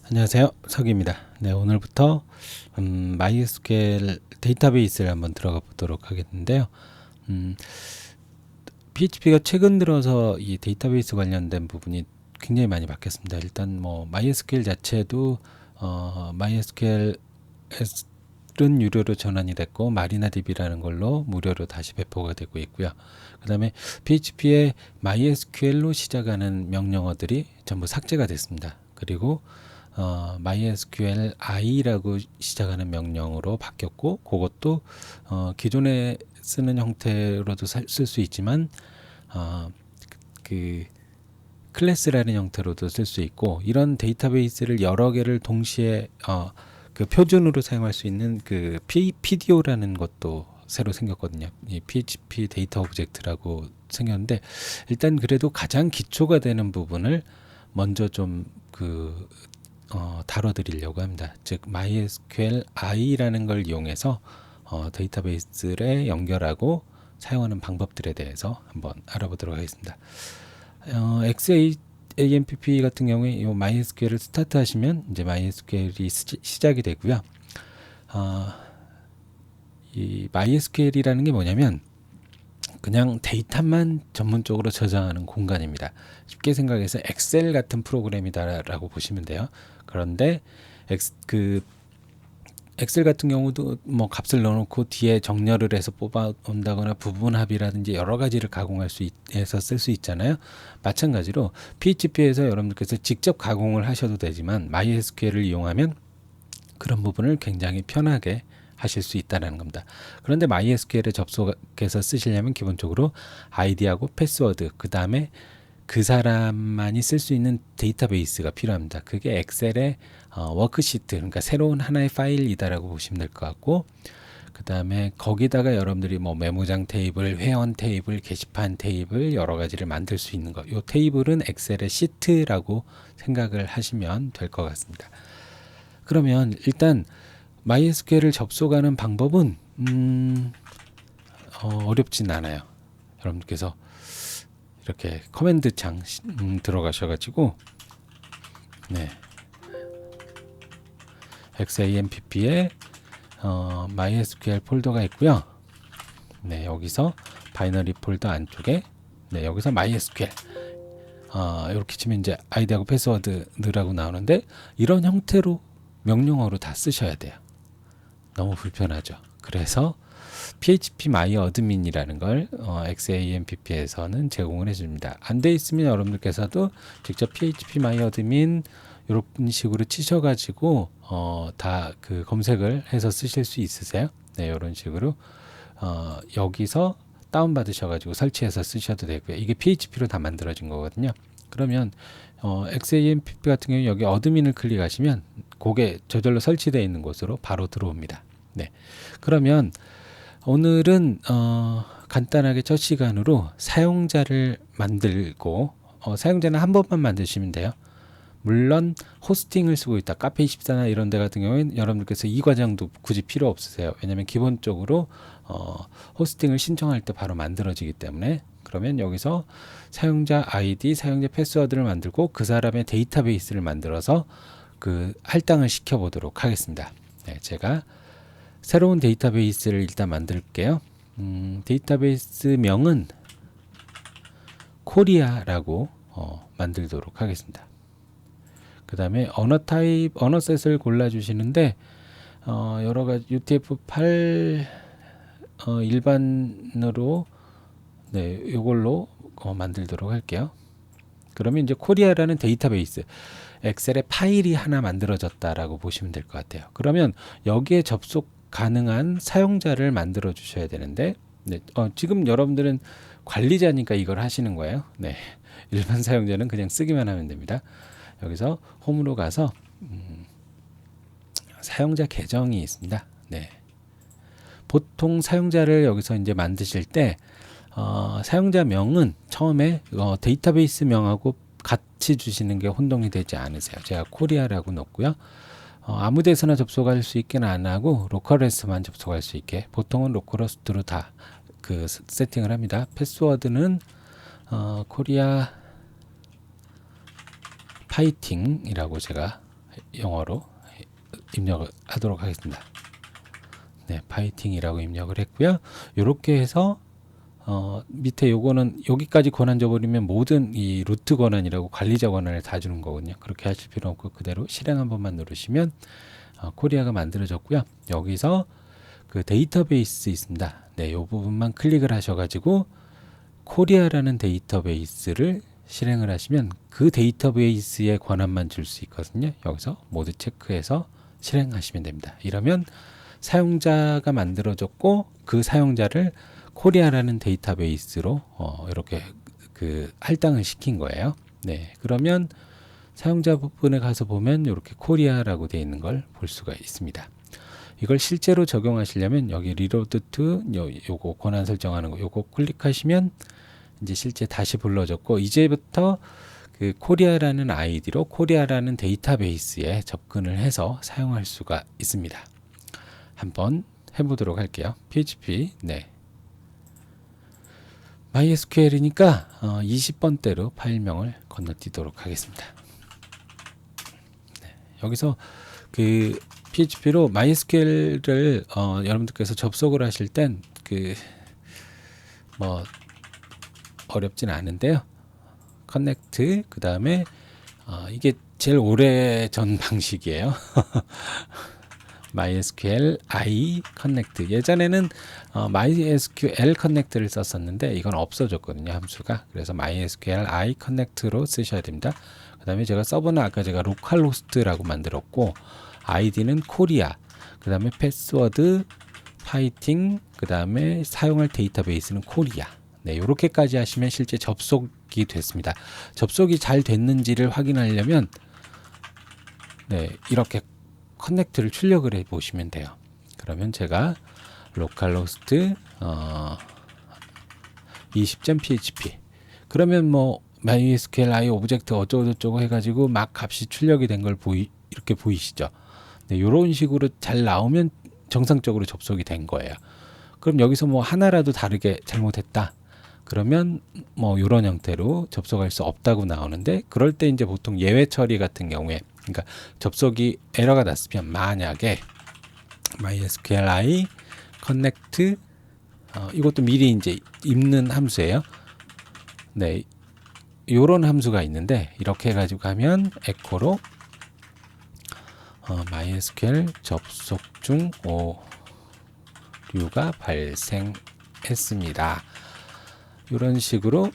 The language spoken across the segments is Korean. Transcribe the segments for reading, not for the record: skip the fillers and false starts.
안녕하세요, 석입니다. 네, 오늘부터 MySQL 데이터베이스를 한번 들어가 보도록 하겠는데요. PHP가 최근 들어서 이 데이터베이스 관련된 부분이 굉장히 많이 바뀌었습니다. 일단 뭐 MySQL 자체도 MySQL은 유료로 전환이 됐고 마리나DB라는 걸로 무료로 다시 배포가 되고 있고요. 그다음에 PHP의 MySQL로 시작하는 명령어들이 전부 삭제가 됐습니다. 그리고 MySQL i라고 시작하는 명령으로 바뀌었고, 그것도 기존에 쓰는 형태로도 쓸 수 있지만 그 클래스라는 형태로도 쓸 수 있고, 이런 데이터베이스를 여러 개를 동시에 그 표준으로 사용할 수 있는 그 PDO라는 것도 새로 생겼거든요. 이 PHP 데이터 오브젝트라고 생겼는데, 일단 그래도 가장 기초가 되는 부분을 먼저 좀 다뤄드리려고 합니다. 즉 MySQL i라는 걸 이용해서 데이터베이스를 연결하고 사용하는 방법들에 대해서 한번 알아보도록 하겠습니다. XAMPP 같은 경우에 이 MySQL을 스타트 하시면 이제 MySQL이 시작이 되고요. 이 MySQL이라는 게 뭐냐면 그냥 데이터만 전문적으로 저장하는 공간입니다. 쉽게 생각해서 엑셀 같은 프로그램이다라고 보시면 돼요. 그런데 엑셀 같은 경우도 뭐 값을 넣어놓고 뒤에 정렬을 해서 뽑아 온다거나 부분합이라든지 여러 가지를 가공할 수 해서 쓸 수 있잖아요. 마찬가지로 PHP에서 여러분들께서 직접 가공을 하셔도 되지만 MySQL을 이용하면 그런 부분을 굉장히 편하게 하실 수 있다는 겁니다. 그런데 MySQL에 접속해서 쓰시려면 기본적으로 아이디하고 패스워드, 그 다음에 그 사람만이 쓸 수 있는 데이터베이스가 필요합니다. 그게 엑셀의 워크시트, 그러니까 새로운 하나의 파일이다라고 보시면 될 것 같고, 그 다음에 거기다가 여러분들이 뭐 메모장 테이블, 회원 테이블, 게시판 테이블 여러 가지를 만들 수 있는 것. 이 테이블은 엑셀의 시트라고 생각을 하시면 될 것 같습니다. 그러면 일단 MySQL을 접속하는 방법은 어렵진 않아요. 여러분께서 이렇게 커맨드 창 들어가셔가지고 네, XAMPP에 MySQL 폴더가 있고요. 네, 여기서 바이너리 폴더 안쪽에 네, 여기서 MySQL 이렇게 치면 이제 아이디하고 패스워드 넣으라고 나오는데, 이런 형태로 명령어로 다 쓰셔야 돼요. 너무 불편하죠. 그래서 PHP MyAdmin이라는 걸 XAMPP에서는 제공을 해줍니다. 안 돼 있으면 여러분들께서도 직접 PHP MyAdmin 이런 식으로 치셔가지고 다 그 검색을 해서 쓰실 수 있으세요. 네, 이런 식으로 여기서 다운 받으셔가지고 설치해서 쓰셔도 되고요. 이게 PHP로 다 만들어진 거거든요. 그러면 XAMPP 같은 경우 여기 어드민을 클릭하시면 그게 저절로 설치되어 있는 곳으로 바로 들어옵니다. 네, 그러면 오늘은 간단하게 첫 시간으로 사용자를 만들고 사용자는 한 번만 만드시면 돼요. 물론 호스팅을 쓰고 있다, 카페24나 이런 데 같은 경우에는 여러분들께서 이 과정도 굳이 필요 없으세요. 왜냐하면 기본적으로 호스팅을 신청할 때 바로 만들어지기 때문에. 그러면 여기서 사용자 아이디, 사용자 패스워드를 만들고 그 사람의 데이터베이스를 만들어서 그 할당을 시켜 보도록 하겠습니다. 네, 제가 새로운 데이터베이스를 일단 만들게요. 데이터베이스 명은 코리아라고 만들도록 하겠습니다. 그 다음에 언어 타입, 언어셋을 골라주시는데 여러 가지 UTF-8 일반으로 네, 이걸로 만들도록 할게요. 그러면 이제 코리아라는 데이터베이스, 엑셀에 파일이 하나 만들어졌다라고 보시면 될 것 같아요. 그러면 여기에 접속 가능한 사용자를 만들어 주셔야 되는데, 네, 지금 여러분들은 관리자니까 이걸 하시는 거예요. 네, 일반 사용자는 그냥 쓰기만 하면 됩니다. 여기서 홈으로 가서 사용자 계정이 있습니다. 네, 보통 사용자를 여기서 이제 만드실 때 사용자 명은 처음에 데이터베이스 명하고 같이 주시는 게 혼동이 되지 않으세요. 제가 코리아라고 넣고요. 아무 데서나 접속할 수 있게는 안 하고 로컬호스트만 접속할 수 있게, 보통은 로컬호스트로 다 그 세팅을 합니다. 패스워드는 코리아 파이팅이라고 제가 영어로 입력을 하도록 하겠습니다. 네, 파이팅이라고 입력을 했고요. 이렇게 해서 밑에 요거는 여기까지 권한 줘버리면 모든 이 루트 권한이라고 관리자 권한을 다 주는 거거든요. 그렇게 하실 필요 없고 그대로 실행 한 번만 누르시면 코리아가 만들어졌고요. 여기서 그 데이터베이스 있습니다. 네, 요 부분만 클릭을 하셔가지고 코리아라는 데이터베이스를 실행을 하시면 그 데이터베이스의 권한만 줄 수 있거든요. 여기서 모두 체크해서 실행하시면 됩니다. 이러면 사용자가 만들어졌고 그 사용자를 코리아라는 데이터베이스로 이렇게 그 할당을 시킨 거예요. 네, 그러면 사용자 부분에 가서 보면 이렇게 코리아라고 되어 있는 걸 볼 수가 있습니다. 이걸 실제로 적용하시려면 여기 리로드 투 요거 권한 설정하는 거 요거 클릭하시면 이제 실제 다시 불러졌고 이제부터 그 코리아라는 아이디로 코리아라는 데이터베이스에 접근을 해서 사용할 수가 있습니다. 한번 해보도록 할게요. PHP 네. MySQL이니까 20번대로 파일명을 건너뛰도록 하겠습니다. 네, 여기서 그 PHP로 MySQL을 여러분들께서 접속을 하실 땐 그 뭐 어렵진 않은데요. 커넥트 그 다음에 이게 제일 오래전 방식이에요. MySQL I 커넥트 예전에는 MySQL 커넥트를 썼었는데 이건 없어졌거든요 함수가. 그래서 MySQL I 커넥트로 쓰셔야 됩니다. 그 다음에 제가 서버는 아까 제가 로컬호스트라고 만들었고 아이디는 코리아 그 다음에 패스워드 파이팅 그 다음에 사용할 데이터베이스는 코리아. 네, 이렇게까지 하시면 실제 접속이 됐습니다. 접속이 잘 됐는지를 확인하려면 네, 이렇게 커넥트를 출력을 해 보시면 돼요. 그러면 제가 로컬호스트 20.php 그러면 뭐 MySQLi 오브젝트 어쩌고저쩌고 해가지고 막 값이 출력이 된 걸 이렇게 보이시죠? 네, 이런 식으로 잘 나오면 정상적으로 접속이 된 거예요. 그럼 여기서 뭐 하나라도 다르게 잘못했다. 그러면 뭐 이런 형태로 접속할 수 없다고 나오는데 그럴 때 이제 보통 예외 처리 같은 경우에 그러니까 접속이 에러가 났으면 만약에 MySQLi connect 이것도 미리 이제 입는 함수예요. 네, 요런 함수가 있는데 이렇게 해가지고 가면 에코로 MySQL 접속 중 오류가 발생했습니다. 이런 식으로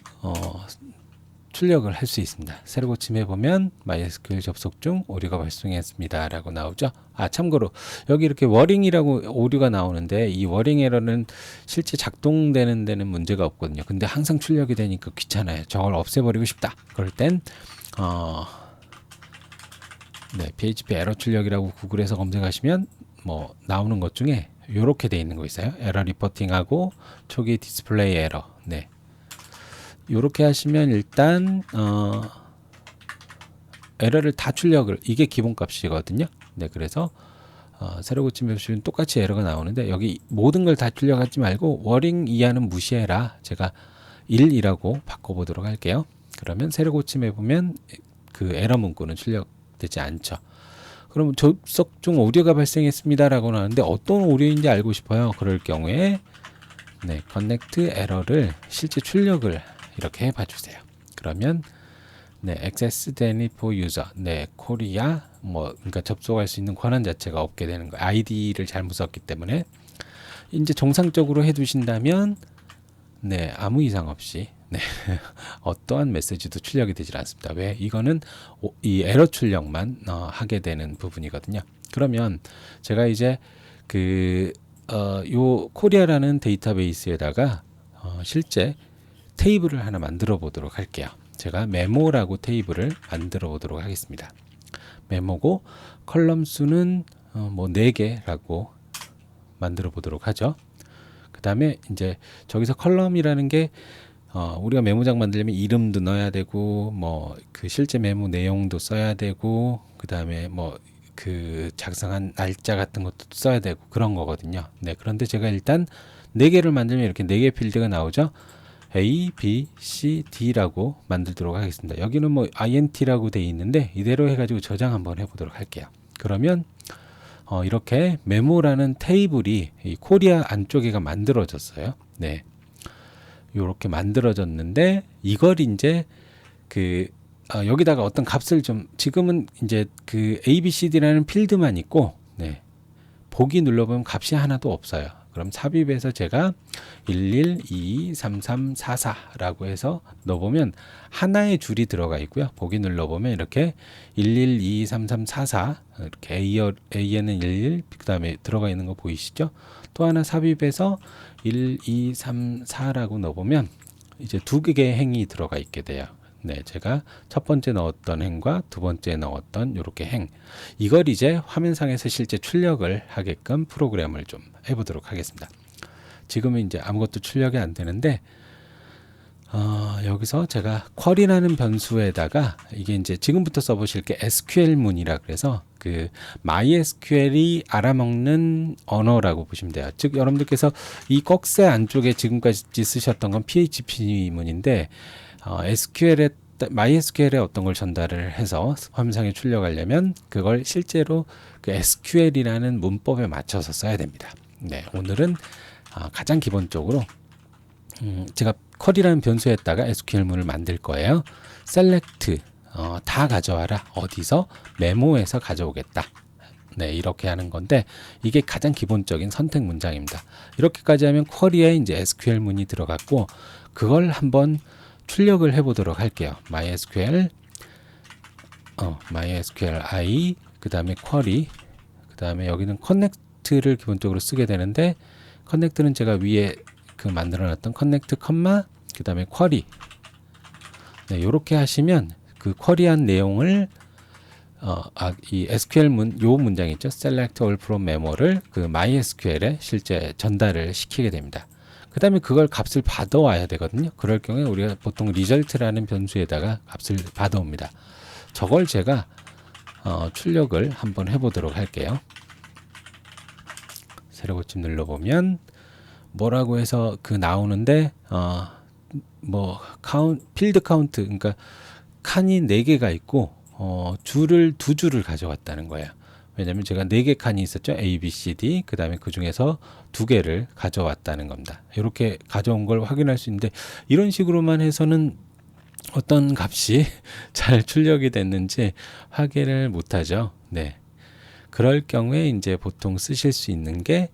출력을 할 수 있습니다. 새로 고침해 보면 MySQL 접속 중 오류가 발생했습니다 라고 나오죠. 참고로 여기 이렇게 워링이라고 오류가 나오는데 이 워링 에러는 실제 작동되는 데는 문제가 없거든요. 근데 항상 출력이 되니까 귀찮아요. 저걸 없애버리고 싶다. 그럴 땐 네, PHP 에러 출력이라고 구글에서 검색하시면 뭐 나오는 것 중에 이렇게 돼 있는 거 있어요. 에러 리포팅하고 초기 디스플레이 에러. 네. 이렇게 하시면 일단 에러를 다 출력을 이게 기본값이거든요. 네, 그래서 새로 고침해 보시면 똑같이 에러가 나오는데 여기 모든 걸 다 출력하지 말고 워링 이하는 무시해라. 제가 1이라고 바꿔보도록 할게요. 그러면 새로 고침해 보면 그 에러 문구는 출력되지 않죠. 그럼 접속 중 오류가 발생했습니다라고 나오는데 어떤 오류인지 알고 싶어요. 그럴 경우에 네, 커넥트 에러를 실제 출력을 이렇게 해봐 주세요. 그러면 네, 액세스 데니 포 유저 네, 코리아 그러니까 접속할 수 있는 권한 자체가 없게 되는 거예요. 아이디를 잘못 썼기 때문에 이제 정상적으로 해두신다면 네, 아무 이상 없이 네, 어떠한 메시지도 출력이 되질 않습니다. 왜? 이거는 이 에러 출력만 하게 되는 부분이거든요. 그러면 제가 이제 요 코리아라는 데이터베이스에다가 실제 테이블을 하나 만들어 보도록 할게요. 제가 메모라고 테이블을 만들어 보도록 하겠습니다. 메모고 컬럼 수는 뭐 4개라고 만들어 보도록 하죠. 그 다음에 이제 저기서 컬럼이라는 게 우리가 메모장 만들려면 이름도 넣어야 되고 뭐 그 실제 메모 내용도 써야 되고 그 다음에 뭐 그 작성한 날짜 같은 것도 써야 되고 그런 거거든요. 네, 그런데 제가 일단 4개를 만들면 이렇게 4개 필드가 나오죠. A, B, C, D라고 만들도록 하겠습니다. 여기는 뭐 INT라고 되어 있는데 이대로 해가지고 저장 한번 해보도록 할게요. 그러면 이렇게 메모라는 테이블이 이 코리아 안쪽에가 만들어졌어요. 네, 이렇게 만들어졌는데 이걸 이제 여기다가 어떤 값을 좀 지금은 이제 그 A, B, C, D라는 필드만 있고 네, 보기 눌러보면 값이 하나도 없어요. 그럼 삽입해서 제가 11, 22, 33, 44라고 해서 넣어보면 하나의 줄이 들어가 있고요. 보기 눌러보면 이렇게 11, 22, 33, 44 이렇게 A에는 11, 그 다음에 들어가 있는 거 보이시죠? 또 하나 삽입해서 1, 2, 3, 4라고 넣어보면 이제 두 개의 행이 들어가 있게 돼요. 네, 제가 첫 번째 넣었던 행과 두 번째 넣었던 이렇게 행, 이걸 이제 화면상에서 실제 출력을 하게끔 프로그램을 좀 해보도록 하겠습니다. 지금은 이제 아무것도 출력이 안 되는데 여기서 제가 쿼리라는 변수에다가 이게 이제 지금부터 써보실 게 SQL문이라 그래서 그 MySQL이 알아먹는 언어라고 보시면 돼요. 즉 여러분들께서 이 꺽쇠 안쪽에 지금까지 쓰셨던 건 PHP문인데 MySQL에 어떤 걸 전달을 해서 화면상에 출력하려면 그걸 실제로 그 SQL이라는 문법에 맞춰서 써야 됩니다. 네, 오늘은 가장 기본적으로 제가 쿼리라는 변수에다가 SQL문을 만들 거예요. select 다 가져와라. 어디서? 메모에서 가져오겠다. 네, 이렇게 하는 건데 이게 가장 기본적인 선택 문장입니다. 이렇게까지 하면 쿼리에 이제 SQL문이 들어갔고 그걸 한번 출력을 해보도록 할게요. MySQL i 그 다음에 쿼리 그 다음에 여기는 커넥트를 기본적으로 쓰게 되는데 커넥트는 제가 위에 그 만들어놨던 커넥트 컴마 그 다음에 쿼리 네, 이렇게 하시면 그 쿼리한 내용을 이 SQL 요 문장 있죠. select all from memo를 그 MySQL에 실제 전달을 시키게 됩니다. 그 다음에 그걸 값을 받아와야 되거든요. 그럴 경우에 우리가 보통 result라는 변수에다가 값을 받아옵니다. 저걸 제가 출력을 한번 해보도록 할게요. 세로 고침 눌러보면 뭐라고 해서 그 나오는데 필드 카운트 그러니까 칸이 4개가 있고 줄을 2줄을 가져왔다는 거예요. 왜냐면 제가 4개 칸이 있었죠. A, B, C, D. 그 다음에 그 중에서 2개를 가져왔다는 겁니다. 이렇게 가져온 걸 확인할 수 있는데 이런 식으로만 해서는 어떤 값이 잘 출력이 됐는지 확인을 못하죠. 네. 그럴 경우에 이제 보통 쓰실 수 있는 게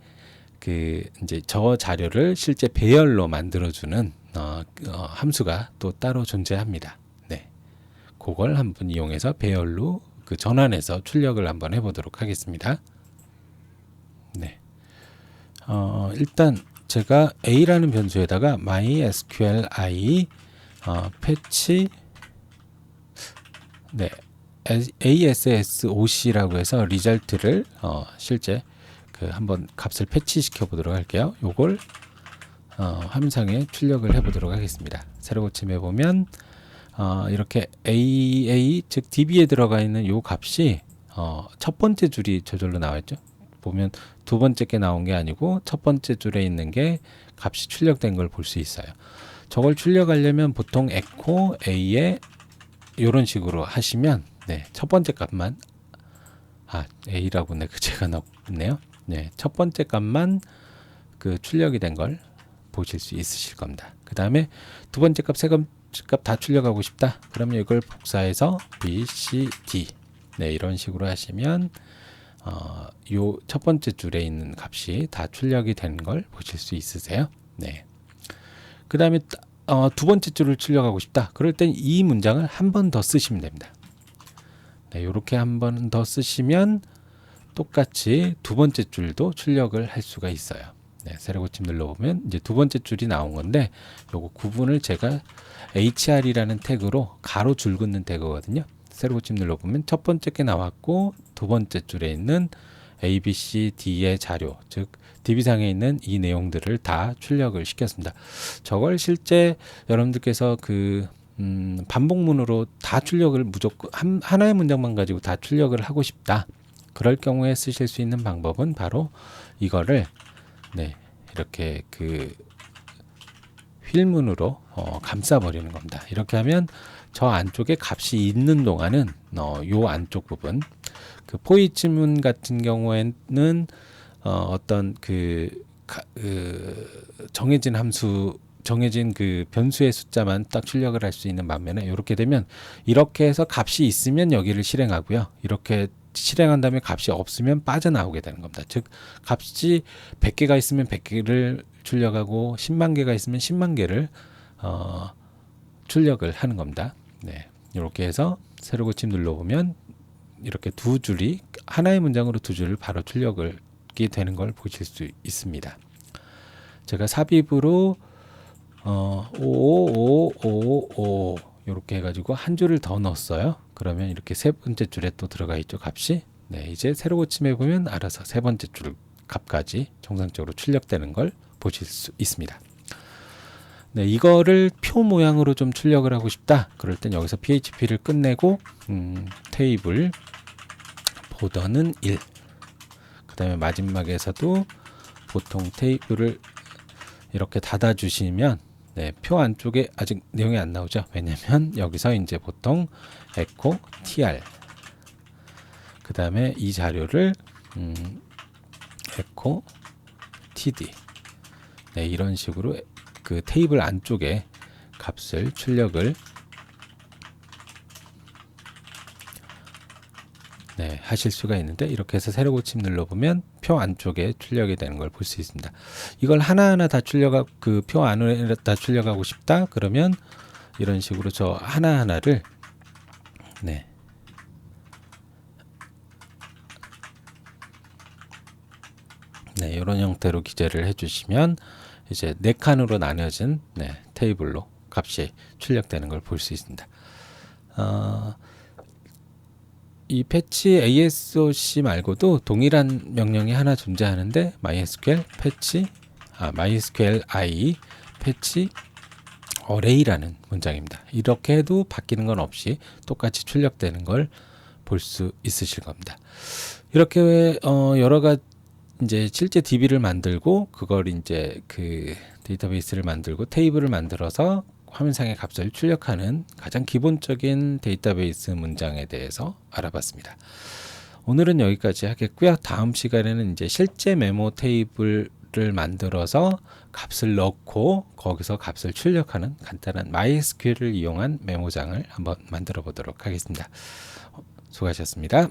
이제 저 자료를 실제 배열로 만들어주는 함수가 또 따로 존재합니다. 네. 그걸 한번 이용해서 배열로 그 전환해서 출력을 한번 해보도록 하겠습니다. 네. 일단 제가 A라는 변수에다가 MySQLi 패치 네, ASSOC라고 해서 리절트를 실제 그 한번 값을 패치시켜 보도록 할게요. 요걸 화면상에 출력을 해 보도록 하겠습니다. 세로 고침해 보면 이렇게 AA 즉 DB에 들어가 있는 요 값이 첫 번째 줄이 저절로 나와있죠. 보면 두 번째 게 나온 게 아니고 첫 번째 줄에 있는 게 값이 출력된 걸 볼 수 있어요. 저걸 출력하려면 보통 echo A에 이런 식으로 하시면 네, 첫 번째 값만 A라고 제가 넣었네요. 네, 첫 번째 값만 그 출력이 된 걸 보실 수 있으실 겁니다. 그 다음에 두 번째 값, 세 번째 값 다 출력하고 싶다. 그러면 이걸 복사해서 B, C, D 네, 이런 식으로 하시면 요 첫 번째 줄에 있는 값이 다 출력이 된 걸 보실 수 있으세요. 네. 그 다음에 두 번째 줄을 출력하고 싶다. 그럴 땐 이 문장을 한 번 더 쓰시면 됩니다. 네, 이렇게 한 번 더 쓰시면 똑같이 두 번째 줄도 출력을 할 수가 있어요. 네, 세로 고침 눌러보면 이제 두 번째 줄이 나온 건데 요거 구분을 제가 HR이라는 태그로 가로 줄 긋는 태그거든요. 세로 고침 눌러보면 첫 번째 게 나왔고 두 번째 줄에 있는 A, B, C, D의 자료, 즉 DB상에 있는 이 내용들을 다 출력을 시켰습니다. 저걸 실제 여러분들께서 반복문으로 다 출력을 무조건 하나의 문장만 가지고 다 출력을 하고 싶다. 그럴 경우에 쓰실 수 있는 방법은 바로 이거를 네, 이렇게 필문으로 감싸 버리는 겁니다. 이렇게 하면 저 안쪽에 값이 있는 동안은 요 안쪽 부분 그 포이 지문 같은 경우에는 어떤 정해진 함수 정해진 그 변수의 숫자만 딱 출력을 할 수 있는 반면에 이렇게 되면 이렇게 해서 값이 있으면 여기를 실행하고요. 이렇게 실행한 다음에 값이 없으면 빠져나오게 되는 겁니다. 즉 값이 100개가 있으면 100개를 출력하고 10만 개가 있으면 10만 개를 출력을 하는 겁니다. 네, 이렇게 해서 세로 고침 눌러보면 이렇게 두 줄이 하나의 문장으로 두 줄을 바로 출력이 되는 걸 보실 수 있습니다. 제가 삽입으로 5555 이렇게 해가지고 한 줄을 더 넣었어요. 그러면 이렇게 세 번째 줄에 또 들어가 있죠, 값이. 네, 이제 세로 고침해 보면 알아서 세 번째 줄 값까지 정상적으로 출력되는 걸 보실 수 있습니다. 네, 이거를 표 모양으로 좀 출력을 하고 싶다. 그럴 땐 여기서 PHP를 끝내고 테이블 보더는 1. 그 다음에 마지막에서도 보통 테이블을 이렇게 닫아 주시면 네, 표 안쪽에 아직 내용이 안 나오죠. 왜냐면 여기서 이제 보통 echo tr 그 다음에 이 자료를 echo td 네, 이런 식으로 그 테이블 안쪽에 값을 출력을 네, 하실 수가 있는데 이렇게 해서 세로 고침 눌러보면 표 안쪽에 출력이 되는 걸 볼 수 있습니다. 이걸 하나하나 다 출력하고 그 표 안에 다 출력하고 싶다 그러면 이런 식으로 저 하나하나를 네, 네, 이런 형태로 기재를 해주시면 이제 4칸으로 나뉘어진 네, 테이블로 값이 출력되는 걸 볼 수 있습니다. 이 패치 ASOC 말고도 동일한 명령이 하나 존재하는데 MySQL 패치 MySQL I 패치 어레이라는 문장입니다. 이렇게 해도 바뀌는 건 없이 똑같이 출력되는 걸 볼 수 있으실 겁니다. 이렇게 여러 가지 이제 실제 DB를 만들고 그걸 이제 그 데이터베이스를 만들고 테이블을 만들어서 화면상의 값을 출력하는 가장 기본적인 데이터베이스 문장에 대해서 알아봤습니다. 오늘은 여기까지 하겠고요. 다음 시간에는 이제 실제 메모 테이블을 만들어서 값을 넣고 거기서 값을 출력하는 간단한 MySQL을 이용한 메모장을 한번 만들어 보도록 하겠습니다. 수고하셨습니다.